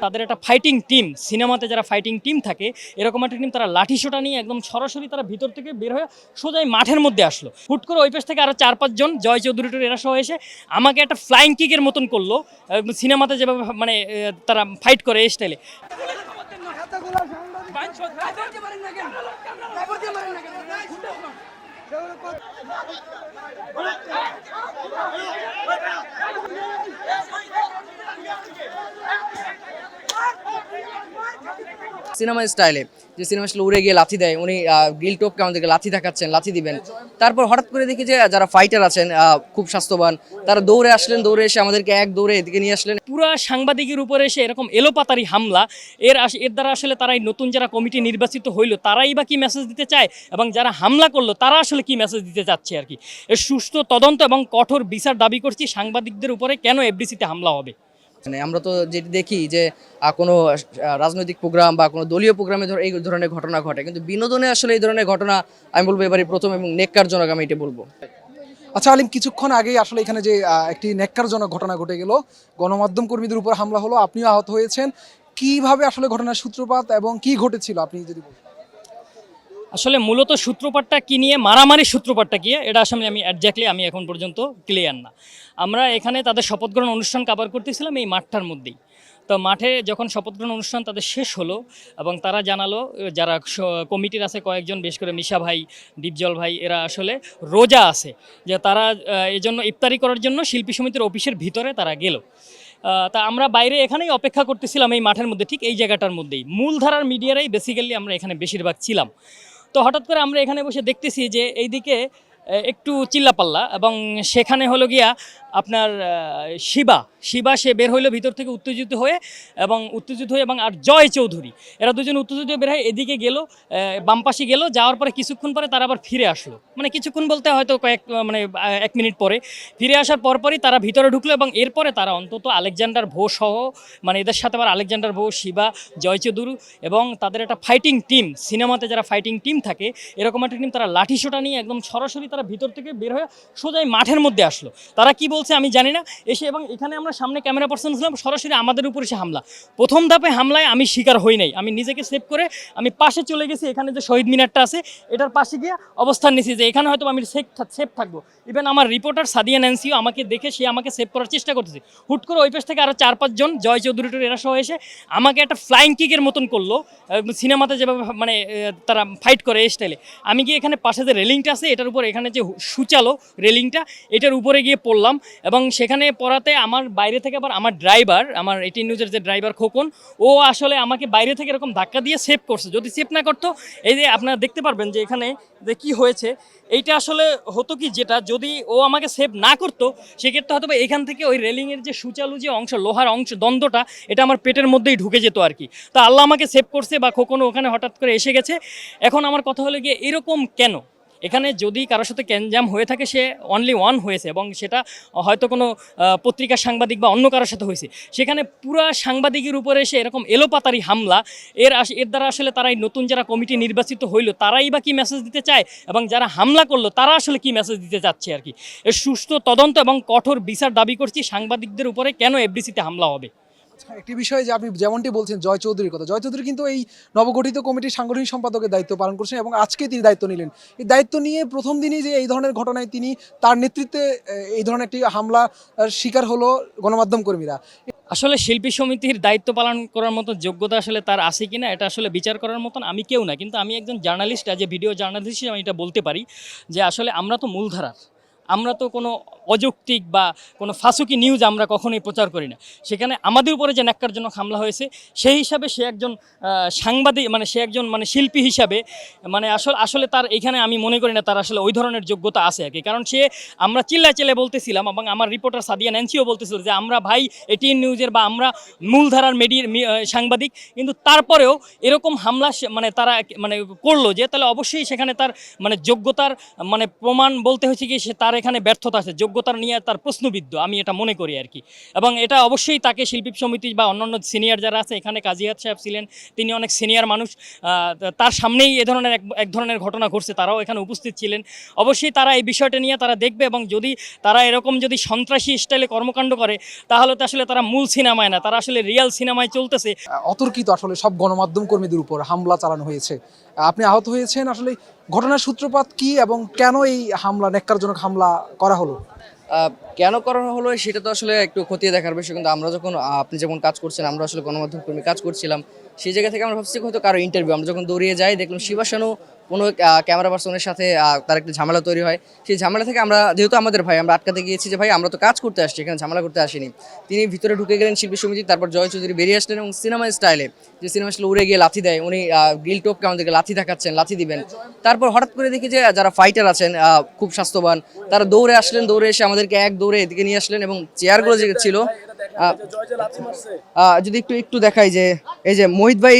তাদের একটা fighting team, সিনেমাতে যারা ফাইটিং টিম থাকে এরকম একটা টিম, তারা লাঠি সোটা নিয়ে একদম সরাসরি তারা ভিতর থেকে বের হয়ে সোজাই মাঠের মধ্যে আসলো। হুট করে ওই পাশ থেকে আরও 4-5 জন জয় চৌধুরী এরা সহ এসে আমাকে একটা ফ্লাইং কিকের মতন করলো, সিনেমাতে যেভাবে মানে তারা ফাইট করে এই স্টাইলে। সিনেমা স্টাইলে যে সিনেমা স্টাইলে উড়ে গিয়ে লাথি দেয়, উনি গ্রিল টোপকে আমাদেরকে লাথি দেখাচ্ছেন, লাথি দিবেন। তারপর হঠাৎ করে দেখি যে যারা ফাইটার আছেন খুব স্বাস্থ্যবান, তারা দৌড়ে আসলেন, দৌড়ে এসে আমাদেরকে এক দৌড়ে এদিকে নিয়ে আসলেন। পুরা সাংবাদিকের উপরে এসে এরকম এলোপাতারি হামলা, এর দ্বারা আসলে তারাই নতুন যারা কমিটি নির্বাচিত হইলো তারাই বা কি মেসেজ দিতে চায়, এবং যারা হামলা করলো তারা আসলে কি মেসেজ দিতে চাচ্ছে আর কি। এর সুষ্ঠু তদন্ত এবং কঠোর বিচার দাবি করছি। সাংবাদিকদের উপরে কেন এফডিসিতে হামলা হবে? মানে আমরা তো যেটি দেখি যে কোনো রাজনৈতিক প্রোগ্রাম বা কোনো দলীয় প্রোগ্রামে এই ধরনের ঘটনা ঘটে, কিন্তু বিনোদনে আসলে এই ধরনের ঘটনা আমি বলবো এবারে প্রথম এবং নেককারজনক, আমি এটা বলবো। আচ্ছা আলিম, কিছুক্ষণ আগেই আসলে এখানে যে একটি ন্যাক্কারজনক ঘটনা ঘটে গেল, গণমাধ্যম কর্মীদের উপর হামলা হলো, আপনিও আহত হয়েছেন। কিভাবে আসলে ঘটনার সূত্রপাত এবং কি ঘটেছিল আপনি যদি বলেন। আসলে মূলত সূত্রপাতটা কি নিয়ে, মারামারির সূত্রপাতটা কি, এটা আসলে আমি এখন পর্যন্ত ক্লিয়ার না। আমরা এখানে তাদের শপথ গ্রহণ অনুষ্ঠান কভার করতেছিলাম এই মাঠটার মধ্যেই। তো মাঠে যখন শপথ গ্রহণ অনুষ্ঠান তাদের শেষ হলো এবং তারা জানালো, যারা কমিটির আছে কয়েকজন, বেশ করে মিশা ভাই, দীপজল ভাই, এরা আসলে রোজা আছে, যে তারা এজন্য ইফতারি করার জন্য শিল্পী সমিতির অফিসের ভিতরে তারা গেল। তা আমরা বাইরে এখানেই অপেক্ষা করতেছিলাম এই মাঠের মধ্যে, ঠিক এই জায়গাটার মধ্যেই। মূলধারার মিডিয়ারাই বেসিক্যালি আমরা এখানে বেশিরভাগ ছিলাম। তো হঠাৎ করে আমরা এখানে বসে দেখতেছি যে এইদিকে একটু চিল্লাপাল্লা, এবং সেখানে হলো গিয়া আপনার শিবা সে বের হইলো ভিতর থেকে উত্তেজিত হয়ে, এবং আর জয় চৌধুরী, এরা দুজন উত্তেজিত বের হয়ে এদিকে গেল, বামপাশে গেল। যাওয়ার পরে কিছুক্ষণ পরে তারা আবার ফিরে আসলো, মানে কিছুক্ষণ বলতে হয়তো 1 মিনিট পরে ফিরে আসার পরপরই তারা ভিতরে ঢুকলো, এবং এরপরে তারা অন্তত আলেকজান্ডার ভো সহ, মানে এদের সাথে আবার আলেকজান্ডার ভো, শিবা, জয় চৌধুরী এবং তাদের একটা ফাইটিং টিম, সিনেমাতে যারা ফাইটিং টিম থাকে এরকম একটা টিম, তারা লাঠি সোটা নিয়ে একদম সরাসরি তারা ভিতর থেকে বের হয়ে সোজাই মাঠের মধ্যে আসলো। তারা কি বলছে আমি জানি না, এসে এবং এখানে আমরা সামনে ক্যামেরা পার্সন ছিলাম, সরাসরি আমাদের উপর এসে হামলা। প্রথম ধাপে হামলায় আমি শিকার হই নাই, আমি নিজেকে সেভ করে আমি পাশে চলে গেছি। এখানে যে শহীদ মিনারটা আছে এটার পাশে গিয়ে অবস্থান নিয়েছি, যে এখানে হয়তো আমি সেফ থাকবো। ইভেন আমার রিপোর্টার সাদিয়া ন্যান্সিও আমাকে দেখে সে আমাকে সেভ করার চেষ্টা করতেছে। হুট করে ওই পাশ থেকে আরও 4-5 জন জয় চৌধুরী এরা সহ এসে আমাকে একটা ফ্লাইং কিকের মতন করলো, সিনেমাতে যেভাবে মানে তারা ফাইট করে এই স্টাইলে। আমি গিয়ে এখানে পাশে যে রেলিংটা আছে এটার উপর, এখানে যে সুচালো রেলিংটা, এটার উপরে গিয়ে পড়লাম, এবং সেখানে পড়াতে আমার বাইরে থেকে আবার আমার ড্রাইভার, আমার 18 নিউজের যে ড্রাইভার খোকন, ও আসলে আমাকে বাইরে থেকে এরকম ধাক্কা দিয়ে সেভ করছে। যদি সেভ না করতো, এই যে আপনারা দেখতে পারবেন যে এখানে যে কী হয়েছে, এইটা আসলে হতো কি, যেটা যদি ও আমাকে সেভ না করতো সেক্ষেত্রে হয়তো এখান থেকে ওই রেলিংয়ের যে সুচালু যে অংশ, লোহার অংশ, দ্বন্দ্বটা, এটা আমার পেটের মধ্যেই ঢুকে যেত আর কি। তা আল্লাহ আমাকে সেভ করছে, বা খোকন ওখানে হঠাৎ করে এসে গেছে। এখন আমার কথা হলো গিয়ে, এরকম কেন এখানে যদি কারোর সাথে ক্যানজাম হয়ে থাকে, সে অনলি ওয়ান হয়েছে, এবং সেটা হয়তো কোনো পত্রিকার সাংবাদিক বা অন্য কারোর সাথে হয়েছে। সেখানে পুরা সাংবাদিকের উপরে এসে এরকম এলোপাতারি হামলা, এর দ্বারা আসলে তারাই নতুন যারা কমিটি নির্বাচিত হইলো তারাই বা কি মেসেজ দিতে চায়, এবং যারা হামলা করলো তারা আসলে কি মেসেজ দিতে চাচ্ছে আর কি। এর সুষ্ঠু তদন্ত এবং কঠোর বিচার দাবি করছি। সাংবাদিকদের উপরে কেন এফডিসিতে হামলা হবে? একটি বিষয় যে আপনি যেমনটি বলছেন জয় চৌধুরীর কথা, জয় চৌধুরী কিন্তু এই নবগঠিত কমিটির সাংগঠনিক সম্পাদকের দায়িত্ব পালন করছেন, এবং আজকে তিনি দায়িত্ব নিলেন। এই দায়িত্ব নিয়ে প্রথম দিনই যে এই ধরনের ঘটনায় তিনি তার নেতৃত্বে এই ধরনের একটি হামলা শিকার হলো গণমাধ্যম কর্মীরা। আসলে শিল্পী সমিতির দায়িত্ব পালন করার মতো যোগ্যতা আসলে তার আছে কিনা, এটা আসলে বিচার করার মতন আমি কেউ না, কিন্তু আমি একজন জার্নালিস্ট, যে ভিডিও জার্নালিস্ট, আমি এটা বলতে পারি যে আসলে আমরা তো মূলধারার, আমরা তো কোনো অযৌক্তিক বা কোনো ফাঁসুকি নিউজ আমরা কখনোই প্রচার করি না। সেখানে আমাদের উপরে যে ন্যাক্কারজনক হামলা হয়েছে, সেই হিসাবে সে একজন সাংবাদিক, মানে সে একজন মানে শিল্পী হিসাবে, মানে আসলে তার এখানে আমি মনে করি না তার আসলে ওই ধরনের যোগ্যতা আছে আর কি। কারণ আমরা চিল্লায় বলতেছিলাম, এবং আমার রিপোর্টার সাদিয়া ন্যান্সিও বলতেছিল যে আমরা ভাই 18 নিউজের বা আমরা মূলধারার সাংবাদিক, কিন্তু তারপরেও এরকম হামলা মানে তারা মানে করলো, যে তাহলে অবশ্যই সেখানে তার মানে যোগ্যতার মানে প্রমাণ বলতে হচ্ছে কি, সে তার তার এখানে ব্যর্থতা আছে, যোগ্যতা নিয়ে তার প্রশ্নবিদ্ধ, আমি এটা মনে করি আর কি। এবং এটা অবশ্যই তাকে শিল্পী সমিতি বা অন্যান্য সিনিয়র যারা আছে, এখানে কাজী সাহেব ছিলেন, তিনি অনেক সিনিয়র মানুষ, তার সামনেই এ ধরনের এক ধরনের ঘটনা ঘটছে, তারাও এখানে উপস্থিত ছিলেন। অবশ্যই তারা এই বিষয়টা নিয়ে তারা দেখবে, এবং যদি তারা এরকম যদি সন্ত্রাসী স্টাইলে কর্মকাণ্ড করে তাহলে তো আসলে তারা মূল সিনেমায় না, তারা আসলে রিয়েল সিনেমায় চলতেছে। অতর্কিত আসলে সব গণমাধ্যম কর্মীদের উপর হামলা চালানো হয়েছে, আপনি আহত হয়েছেন, আসলে ঘটনার সূত্রপাত কি এবং কেন এই হামলা, ন্যাক্কারজনক হামলা করা হলো? কেন করানো হলো সেটা তো আসলে একটু খতিয়ে দেখার বিষয়, কিন্তু আমরা যখন আপনি যেমন কাজ করছেন, আমরা আসলে গণমাধ্যম কর্মী কাজ করছিলাম, সেই জায়গা থেকে আমরা ভাবছি হয়তো কারো ইন্টারভিউ। আমরা যখন দৌড়িয়ে যাই দেখলাম শিবাশানু কোনো ক্যামেরা পার্সনের সাথে তার একটা ঝামেলা তৈরি হয়। সেই ঝামেলা থেকে আমরা, যেহেতু আমাদের ভাই, আমরা আটকাতে গিয়েছি যে ভাই আমরা তো কাজ করতে আসছি, এখানে ঝামেলা করতে আসিনি। তিনি ভিতরে ঢুকে গেলেন শিল্পী সমিতি, তারপর জয় চৌধুরী বেরিয়ে আসলেন এবং সিনেমা স্টাইলে, যে সিনেমা স্টাইলে উড়ে গিয়ে লাথি দেয়, উনি গ্রিল টোপকে আমাদেরকে লাথি দেখাচ্ছেন, লাথি দিবেন। তারপর হঠাৎ করে দেখি যে যারা ফাইটার আছেন, খুব স্বাস্থ্যবান, তারা দৌড়ে আসলেন, দৌড়ে এসে আমাদেরকে এক দৌড়ে এদিকে নিয়ে আসলেন এবং চেয়ারগুলো যে ছিল, যদি একটু দেখাই যে এই যে মোহিত ভাই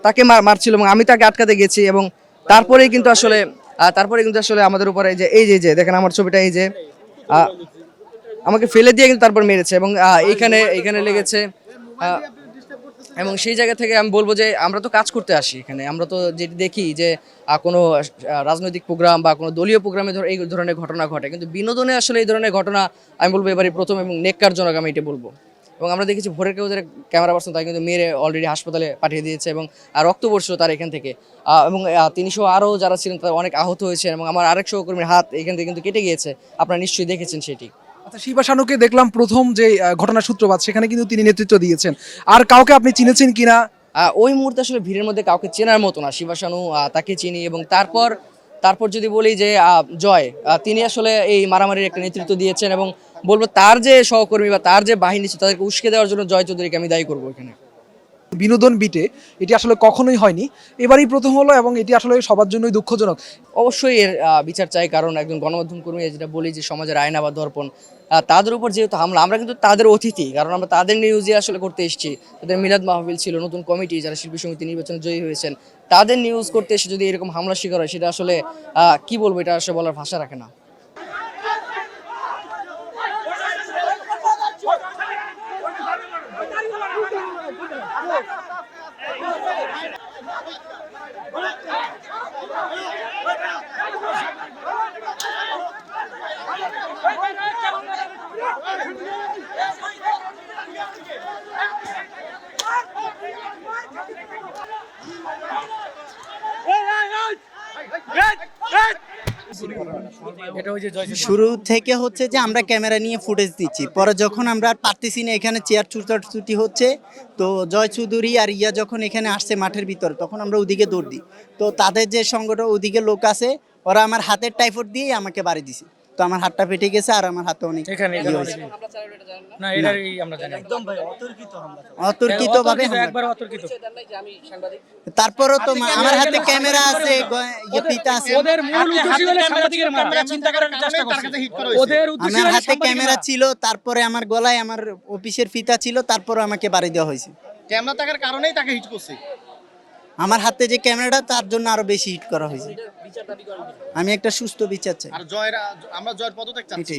তাকে মারছিল এবং আমি তাকে আটকাতে গেছি, এবং তারপরেই কিন্তু আসলে আমাদের উপরে এই যে দেখেন আমার ছবিটা, এই যে আমাকে ফেলে দিয়ে কিন্তু তারপর মেরেছে, এবং এইখানে লেগেছে। এবং সেই জায়গা থেকে আমি বলবো যে আমরা তো কাজ করতে আসি এখানে, আমরা তো যেটি দেখি যে কোনো রাজনৈতিক প্রোগ্রাম বা কোনো দলীয় প্রোগ্রামে এই ধরনের ঘটনা ঘটে, কিন্তু বিনোদনে আসলে এই ধরনের ঘটনা আমি বলবো এবারই প্রথম, এবং নেককারজনক আমি এটা বলবো। এবং আমরা দেখেছি ভোরের কেউ যারা ক্যামেরা পার্সন তাকে কিন্তু মেরে অলরেডি হাসপাতালে পাঠিয়ে দিয়েছে, এবং রক্ত পড়ছিল তার এখান থেকে, এবং তিনি সহ আরও যারা ছিলেন তারা অনেক আহত হয়েছেন, এবং আমার আরেক সহকর্মীর হাত এখান থেকে কিন্তু কেটে গিয়েছে, আপনারা নিশ্চয়ই দেখেছেন সেটি। আচ্ছা, শিবাশানুকে দেখলাম প্রথম যে ঘটনার সূত্রপাত, সেখানে কিন্তু তিনি নেতৃত্ব দিয়েছেন, আর কাউকে আপনি চিনেছেন কিনা? ওই মুহূর্তে আসলে ভিড়ের মধ্যে কাউকে চেনার মতো না, শিবাশানু তাকে চিনি, এবং তারপর যদি বলি যে জয়, তিনি আসলে এই মারামারির একটা নেতৃত্ব দিয়েছেন, এবং বলবো তার যে সহকর্মী বা তার যে বাহিনী ছিল তাদেরকে উস্কে দেওয়ার জন্য জয় চৌধুরীকে আমি দায়ী করবো এখানে। বিনোদন বিটে এটি আসলে কখনোই হয়নি, এবারই প্রথম হলো, এবং এটি আসলে সবার জন্যই দুঃখজনক। অবশ্যই এর বিচার চাই, কারণ একজন গণমাধ্যম কর্মী, যেটা বলি যে সমাজের আয়না বা দর্পণ, তাদের উপর যেহেতু হামলা, আমরা কিন্তু তাদের অতিথি, কারণ আমরা তাদের নিউজে আসলে করতে এসেছি। তাদের মিলাদ মাহফিল ছিল, নতুন কমিটি যারা শিল্পী সমিতি নির্বাচনে জয়ী হয়েছেন, তাদের নিউজ করতে এসে যদি এরকম হামলা শিকার হয়, সেটা আসলে কি বলবো, এটা আসলে বলার ভাষা রাখে না। শুরু থেকে হচ্ছে যে আমরা ক্যামেরা নিয়ে ফুটেজ দিচ্ছি, পরে যখন আমরা আর পারতেছি না, এখানে চেয়ার ছুটাছুটি হচ্ছে, তো জয় চৌধুরী আর ইয়া যখন এখানে আসছে মাঠের ভিতরে, তখন আমরা ওদিকে দৌড় দিই। তো তাদের যে সংগঠন ওদিকে লোক আছে, ওরা আমার হাতের টাইফয়েড দিয়েই আমাকে বাড়ি দিছে, তো আমার হাতটা ফেটে গেছে আর আমার হাতে অনেক অতর্কিত ভাবে। তারপরও তো আমার হাতে ক্যামেরা আছে, ফিতা আছে, আমার হাতে ক্যামেরা ছিল, তারপরে আমার গলায় আমার অফিসের ফিতা ছিল, তারপরে আমাকে বাড়ি দেওয়া হয়েছে। ক্যামেরা থাকার কারণেই তাকে হিট করছে। আমার হাতে যে ক্যামেরাটা, তার জন্য আরো বেশি হিট করা হয়েছে। আমি একটা সুস্থ বিচার চাই। আর আমরা জয়ের পদত্যাগ চাচ্ছি।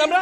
আমরা